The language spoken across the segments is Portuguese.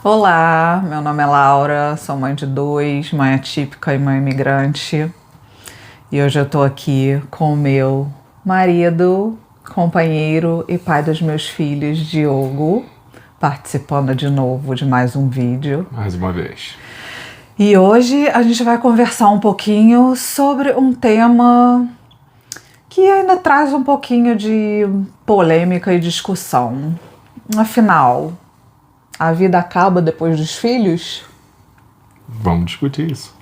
Olá, meu nome é Laura, sou mãe de dois, mãe atípica e mãe imigrante. E hoje eu tô aqui com o meu marido, companheiro e pai dos meus filhos, Diogo, participando de novo de mais um vídeo. Mais uma vez. E hoje a gente vai conversar um pouquinho sobre um tema que ainda traz um pouquinho de polêmica e discussão. Afinal, a vida acaba depois dos filhos? Vamos discutir isso.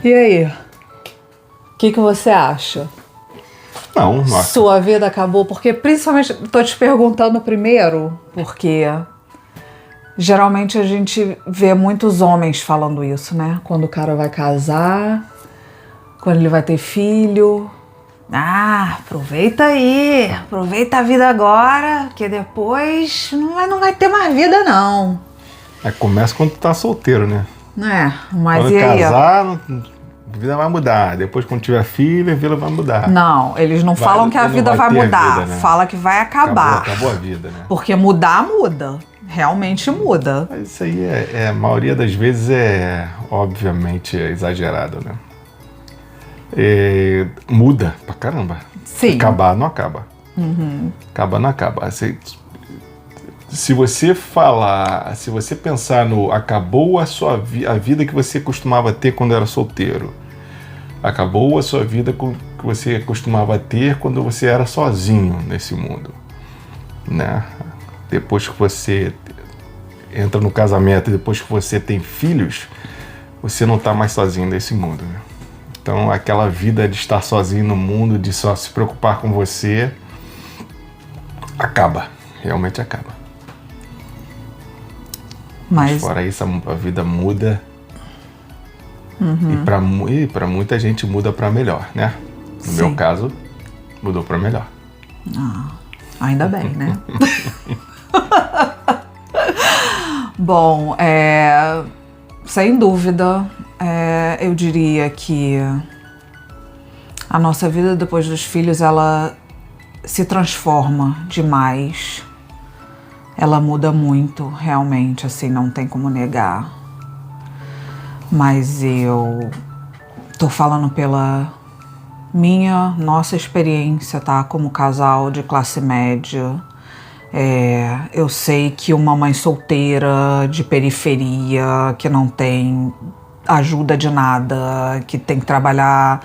E aí? O que você acha? Não. Sua vida acabou? Porque principalmente, tô te perguntando primeiro, porque geralmente a gente vê muitos homens falando isso, né? Quando o cara vai casar, quando ele vai ter filho. Ah, aproveita aí, aproveita a vida agora, que depois não vai ter mais vida não. Começa quando tu tá solteiro, né? Mas quando e aí? Casar, a vida vai mudar. Depois, quando tiver filho, a vida vai mudar. Não, eles não falam que a vida vai mudar, vida, né? Fala que vai acabar. Acabou a vida, né? Porque mudar, muda. Realmente muda. Mas isso aí, a maioria das vezes, obviamente, exagerado, né? Muda pra caramba. Sim. Acabar, não acaba. Uhum. Acabar, não acaba. Se você pensar no acabou a vida que você costumava ter quando era solteiro, acabou a sua vida que você costumava ter quando você era sozinho nesse mundo, né? Depois que você entra no casamento, depois que você tem filhos, você não está mais sozinho nesse mundo, né? Então aquela vida de estar sozinho no mundo, de só se preocupar com você, acaba, realmente acaba. Mas fora isso, a vida muda. Uhum. E para muita gente muda para melhor, né? No meu caso, mudou para melhor. Ainda bem, né? Bom, sem dúvida, eu diria que a nossa vida depois dos filhos, ela se transforma demais. Ela muda muito, realmente, assim, não tem como negar. Mas eu tô falando pela nossa experiência, tá? Como casal de classe média. Eu sei que uma mãe solteira de periferia, que não tem ajuda de nada, que tem que trabalhar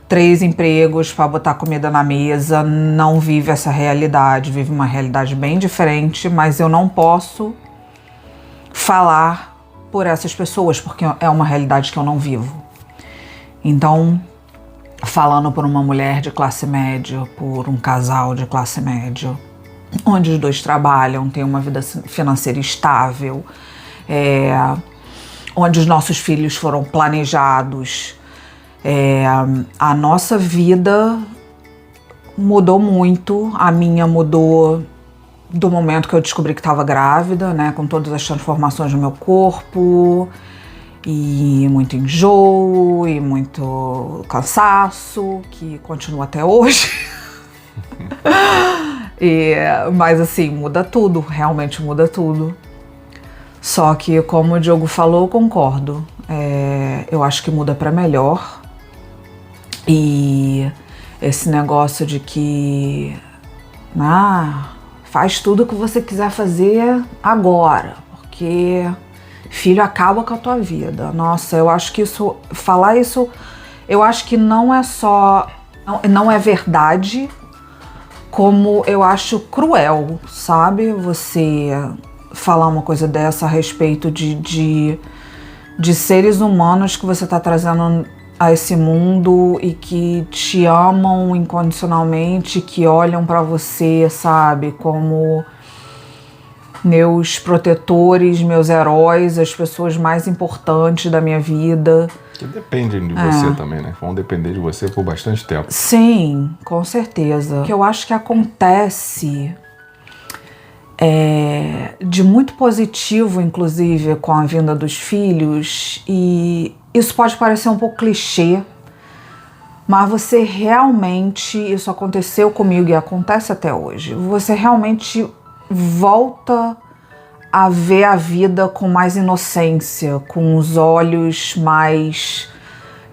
3 empregos para botar comida na mesa, não vive essa realidade, vive uma realidade bem diferente, mas eu não posso falar por essas pessoas, porque é uma realidade que eu não vivo. Então, falando por uma mulher de classe média, por um casal de classe média, onde os dois trabalham, têm uma vida financeira estável, onde os nossos filhos foram planejados, a nossa vida mudou muito. A minha mudou do momento que eu descobri que estava grávida, né, com todas as transformações no meu corpo, e muito enjoo, e muito cansaço, que continua até hoje. Mas assim, muda tudo, realmente muda tudo. Só que, como o Diogo falou, eu concordo. Eu acho que muda para melhor. E esse negócio de que faz tudo o que você quiser fazer agora, porque filho acaba com a tua vida. Nossa, eu acho que falar isso, eu acho que não é verdade, como eu acho cruel, sabe? Você falar uma coisa dessa a respeito de seres humanos que você tá trazendo a esse mundo e que te amam incondicionalmente, que olham pra você, sabe, como meus protetores, meus heróis, as pessoas mais importantes da minha vida. Que dependem de você também, né? Vão depender de você por bastante tempo. Sim, com certeza. O que eu acho que acontece de muito positivo, inclusive, com a vinda dos filhos, e isso pode parecer um pouco clichê, Mas você realmente, isso aconteceu comigo e acontece até hoje, você realmente volta a ver a vida com mais inocência, com os olhos mais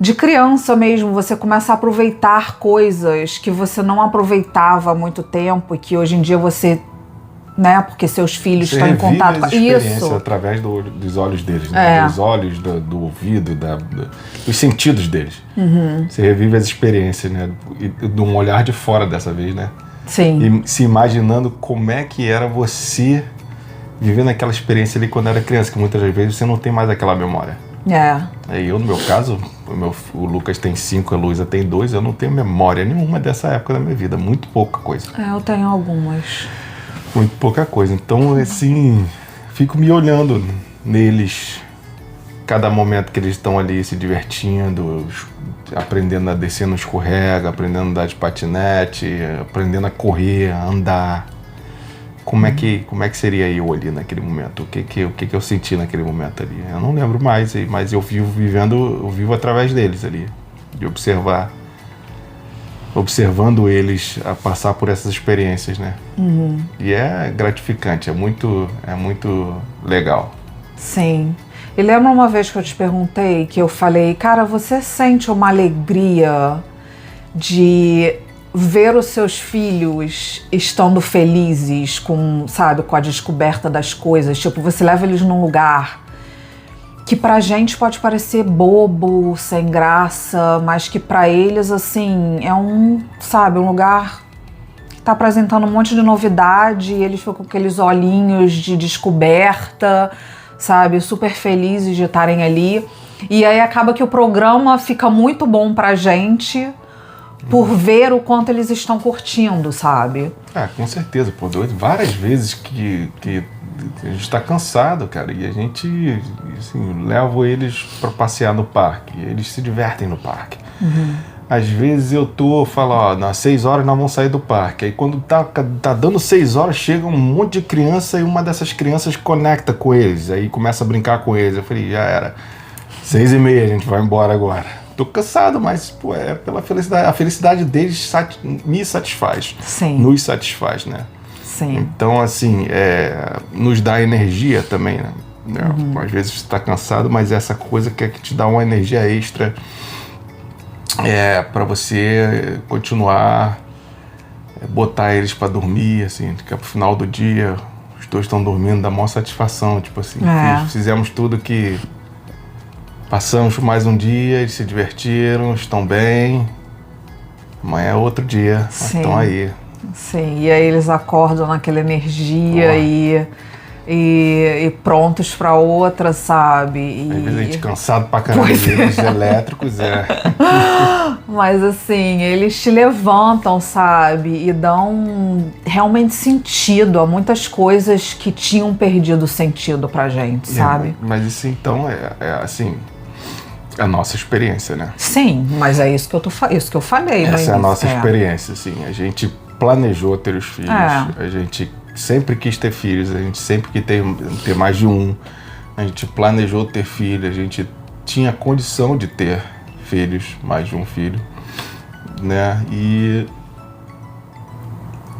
de criança mesmo. Você começa a aproveitar coisas que você não aproveitava há muito tempo e que hoje em dia você, né, porque seus filhos você estão em contato com isso através dos olhos deles, né? Dos olhos, do ouvido, dos sentidos deles. Você revive as experiências, né? E de um olhar de fora dessa vez, né? Sim. E se imaginando como é que era você vivendo aquela experiência ali quando era criança, que muitas das vezes você não tem mais aquela memória. E eu, no meu caso, o Lucas tem 5, a Luísa tem 2, eu não tenho memória nenhuma dessa época da minha vida, muito pouca coisa. Eu tenho algumas. Muito pouca coisa. Então, assim, fico me olhando neles, cada momento que eles estão ali se divertindo, aprendendo a descer no escorrega, aprendendo a andar de patinete, aprendendo a correr, a andar. Como é que seria eu ali naquele momento? O que eu senti naquele momento ali? Eu não lembro mais, mas eu vivo através deles ali, de observando eles a passar por essas experiências, né? E é gratificante, é muito legal. Sim. E lembra uma vez que eu te perguntei, que eu falei, cara, você sente uma alegria de ver os seus filhos estando felizes com, sabe, com a descoberta das coisas? Tipo, você leva eles num lugar que pra gente pode parecer bobo, sem graça, mas que pra eles, assim, é um lugar que tá apresentando um monte de novidade, e eles ficam com aqueles olhinhos de descoberta, sabe, super felizes de estarem ali. E aí acaba que o programa fica muito bom pra gente por ver o quanto eles estão curtindo, sabe? Com certeza, pô, várias vezes que a gente tá cansado, cara, e a gente, assim, leva eles pra passear no parque, eles se divertem no parque. Às vezes eu falo, nas 6 horas nós vamos sair do parque, aí quando tá dando 6 horas, chega um monte de criança e uma dessas crianças conecta com eles, aí começa a brincar com eles. Eu falei, já era, 6h30, a gente vai embora agora. Tô cansado, mas pô, é pela felicidade. A felicidade deles me satisfaz. Sim. Nos satisfaz, né? Sim. Então, assim, nos dá energia também, né? Às vezes você tá cansado, mas essa coisa que te dá uma energia extra para você continuar, botar eles para dormir, assim, que pro final do dia os dois estão dormindo, dá maior satisfação, tipo assim, fizemos tudo que passamos mais um dia, eles se divertiram, estão bem. Amanhã é outro dia, estão aí. Sim, e aí eles acordam naquela energia e prontos pra outra, sabe? Às vezes a gente cansado pra caramba deles elétricos, Mas assim, eles te levantam, sabe? E dão realmente sentido a muitas coisas que tinham perdido sentido pra gente, sabe? Mas isso então assim, a nossa experiência, né? Sim, mas é isso que eu falei. Essa é a nossa experiência, assim. A gente planejou ter os filhos, a gente sempre quis ter filhos, a gente sempre quis ter mais de um, a gente planejou ter filho, a gente tinha condição de ter filhos, mais de um filho, né? E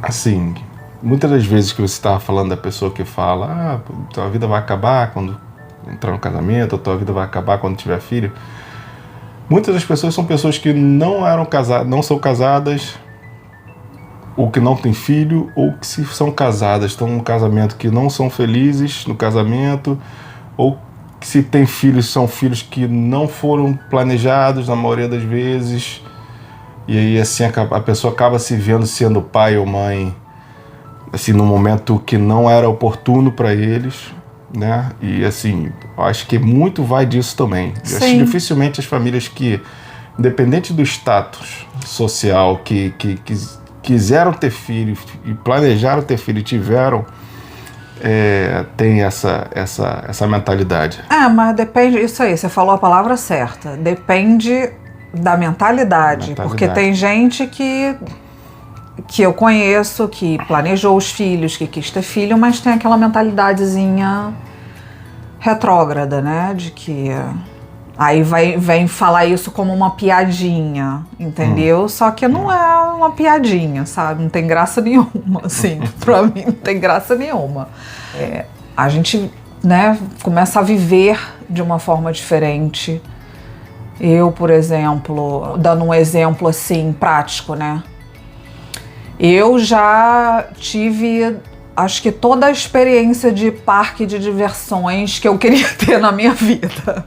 assim, muitas das vezes que você estava falando da pessoa que fala, tua vida vai acabar quando entrar no casamento, ou tua vida vai acabar quando tiver filho. Muitas das pessoas são pessoas que não são casadas, ou que não têm filho, ou que se são casadas, estão num casamento que não são felizes no casamento, ou que se têm filhos, são filhos que não foram planejados na maioria das vezes, e aí assim a pessoa acaba se vendo sendo pai ou mãe assim, num momento que não era oportuno para eles, né? E assim, eu acho que muito vai disso também. Eu acho que dificilmente as famílias que, independente do status social, que quiseram ter filho e planejaram ter filho e tiveram, tem essa mentalidade. Mas depende, isso aí, você falou a palavra certa, depende da mentalidade. Porque tem gente que eu conheço, que planejou os filhos, que quis ter filho, mas tem aquela mentalidadezinha retrógrada, né? De que Aí vem falar isso como uma piadinha, entendeu? Só que não é uma piadinha, sabe? Não tem graça nenhuma, assim. Pra mim não tem graça nenhuma. A gente, né, começa a viver de uma forma diferente. Eu, por exemplo, dando um exemplo assim, prático, né? Eu já tive, acho que toda a experiência de parque de diversões que eu queria ter na minha vida.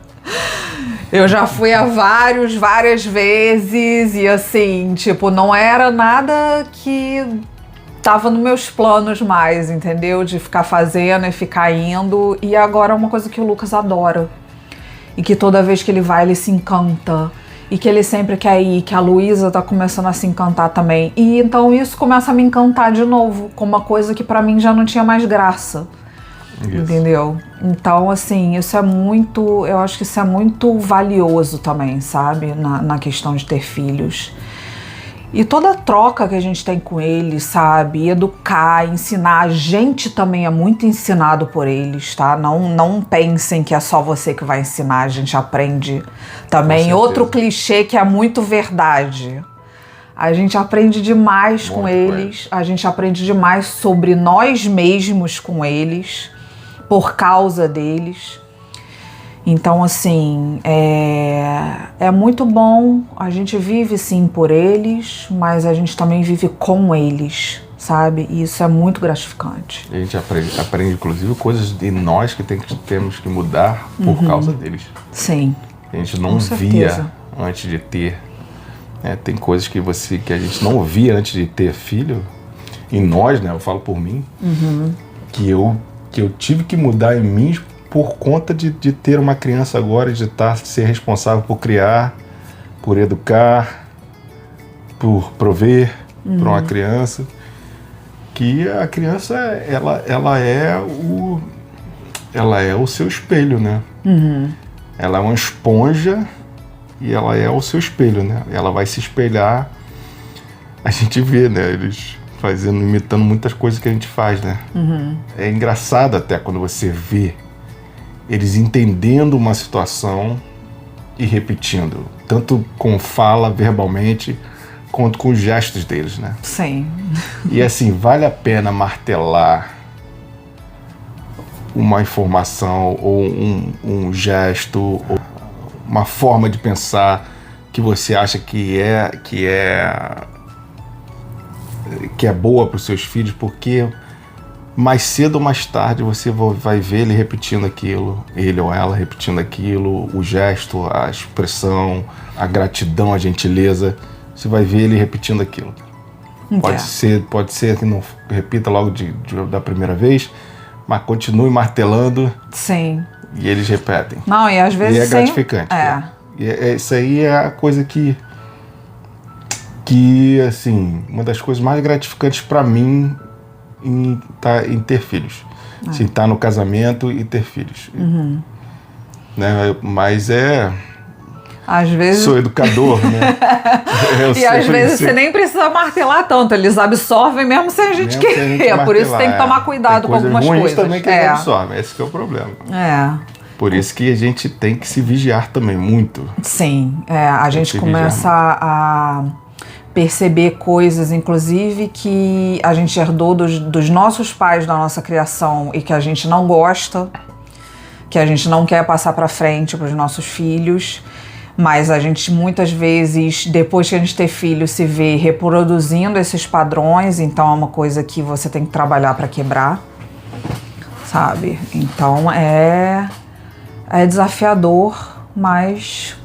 Eu já fui a várias vezes e assim, tipo, não era nada que tava nos meus planos mais, entendeu? De ficar fazendo e ficar indo. E agora é uma coisa que o Lucas adora. E que toda vez que ele vai, ele se encanta. E que ele sempre quer ir, que a Luísa tá começando a se encantar também. E então isso começa a me encantar de novo, com uma coisa que pra mim já não tinha mais graça. Isso. Entendeu? Então, assim, isso é muito... Eu acho que isso é muito valioso também, sabe? Na questão de ter filhos. E toda a troca que a gente tem com eles, sabe? Educar, ensinar. A gente também é muito ensinado por eles, tá? Não pensem que é só você que vai ensinar. A gente aprende também. Outro clichê que é muito verdade. A gente aprende demais com eles. A gente aprende demais sobre nós mesmos com eles. Por causa deles. Então, assim, é muito bom. A gente vive, sim, por eles, mas a gente também vive com eles, sabe? E isso é muito gratificante. A gente aprende inclusive, coisas de nós que temos que mudar por causa deles. Sim. A gente não via antes de ter. Tem coisas que a gente não via antes de ter filho. E nós, né? Eu falo por mim. Que eu tive que mudar em mim por conta de ter uma criança agora, de ser responsável por criar, por educar, por prover para uma criança. Que a criança, ela é o seu espelho, né? Ela é uma esponja e ela é o seu espelho, né? Ela vai se espelhar. A gente vê, né? Eles imitando muitas coisas que a gente faz, né? É engraçado até quando você vê eles entendendo uma situação e repetindo, tanto com fala, verbalmente, quanto com os gestos deles, né? Sim. E assim, vale a pena martelar uma informação ou um gesto, ou uma forma de pensar que você acha que é boa para os seus filhos, porque mais cedo ou mais tarde você vai ver ele repetindo aquilo, ele ou ela repetindo aquilo, o gesto, a expressão, a gratidão, a gentileza, você vai ver ele repetindo aquilo. Pode ser que não repita logo da primeira vez, mas continue martelando. Sim. E eles repetem. Não, e às vezes e é gratificante. Isso aí é a coisa que assim, uma das coisas mais gratificantes para mim em ter filhos. Assim, estar no casamento e ter filhos. Né? Mas às vezes... Sou educador, né? E às vezes você nem precisa martelar tanto, eles absorvem mesmo sem a gente querer. Por isso tem que tomar cuidado com algumas coisas. Também que eles absorvem, esse que é o problema. Por isso que a gente tem que se vigiar também muito. Sim, a gente começa a perceber coisas, inclusive, que a gente herdou dos nossos pais, da nossa criação, e que a gente não gosta, que a gente não quer passar para frente para os nossos filhos, mas a gente muitas vezes, depois que a gente ter filho, se vê reproduzindo esses padrões, então é uma coisa que você tem que trabalhar para quebrar, sabe? Então é desafiador, mas,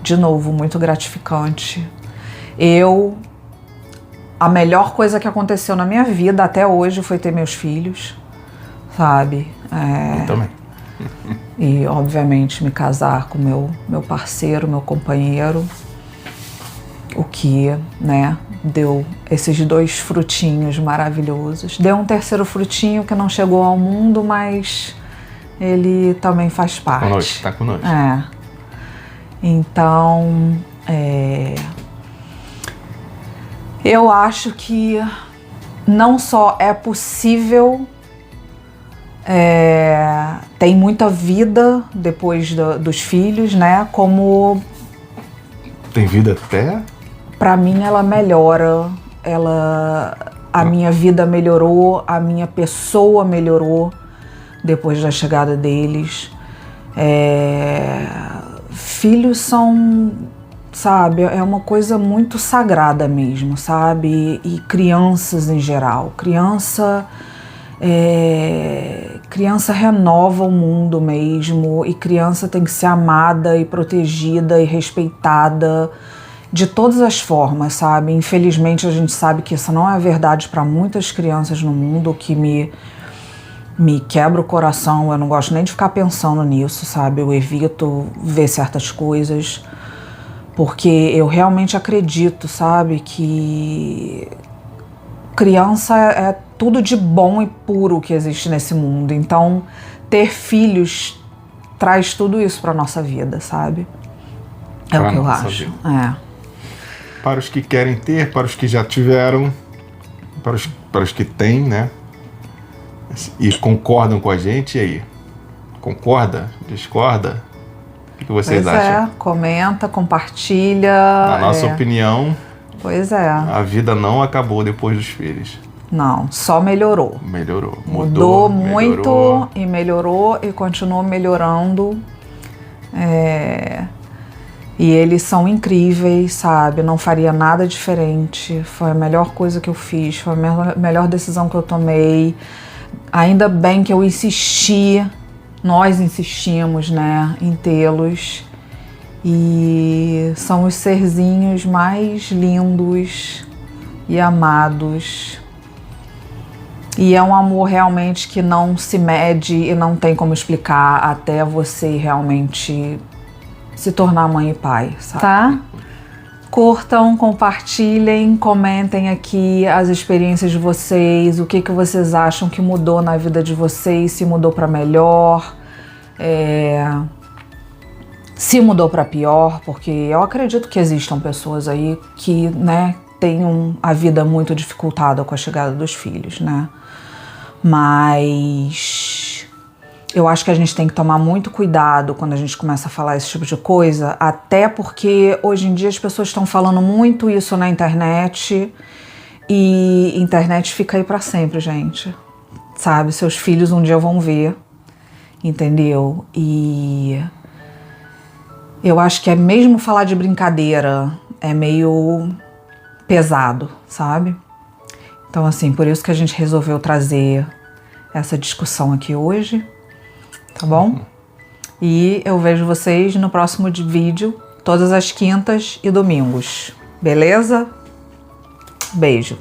de novo, muito gratificante. A melhor coisa que aconteceu na minha vida até hoje foi ter meus filhos, sabe? Eu também. E, obviamente, me casar com meu parceiro, meu companheiro, o que, né, deu esses 2 frutinhos maravilhosos. Deu um terceiro frutinho que não chegou ao mundo, mas ele também faz parte. Tá conosco. Então, eu acho que não só é possível, tem muita vida depois dos filhos, né? Como... Tem vida até? Pra mim ela melhora, a minha vida melhorou, a minha pessoa melhorou depois da chegada deles. Filhos são, sabe, é uma coisa muito sagrada mesmo, sabe? E crianças em geral. Criança renova o mundo mesmo, e criança tem que ser amada e protegida e respeitada de todas as formas, sabe? Infelizmente a gente sabe que isso não é verdade para muitas crianças no mundo, o que me quebra o coração. Eu não gosto nem de ficar pensando nisso, sabe? Eu evito ver certas coisas, porque eu realmente acredito, sabe, que criança é tudo de bom e puro que existe nesse mundo. Então, ter filhos traz tudo isso pra nossa vida, sabe? É o que eu acho. Para os que querem ter, para os que já tiveram, para os que têm, né? E concordam com a gente, e aí? Concorda? Discorda? O que vocês acham? Comenta, compartilha. Na nossa opinião, pois é, a vida não acabou depois dos filhos. Não, só melhorou. Melhorou. Mudou muito e melhorou e continua melhorando. E eles são incríveis, sabe? Não faria nada diferente. Foi a melhor coisa que eu fiz, foi a melhor decisão que eu tomei. Ainda bem que eu insisti, nós insistimos, né, em tê-los. E são os serzinhos mais lindos e amados. E é um amor realmente que não se mede e não tem como explicar até você realmente se tornar mãe e pai, sabe? Tá? Curtam, compartilhem, comentem aqui as experiências de vocês, o que vocês acham que mudou na vida de vocês, se mudou para melhor, se mudou para pior, porque eu acredito que existam pessoas aí que, né, tenham a vida muito dificultada com a chegada dos filhos, né? Mas eu acho que a gente tem que tomar muito cuidado quando a gente começa a falar esse tipo de coisa, até porque hoje em dia as pessoas estão falando muito isso na internet, e internet fica aí pra sempre, gente. Sabe? Seus filhos um dia vão ver, entendeu? E eu acho que é mesmo falar de brincadeira, é meio pesado, sabe? Então, assim, por isso que a gente resolveu trazer essa discussão aqui hoje. Tá bom? E eu vejo vocês no próximo vídeo, todas as quintas e domingos. Beleza? Beijo.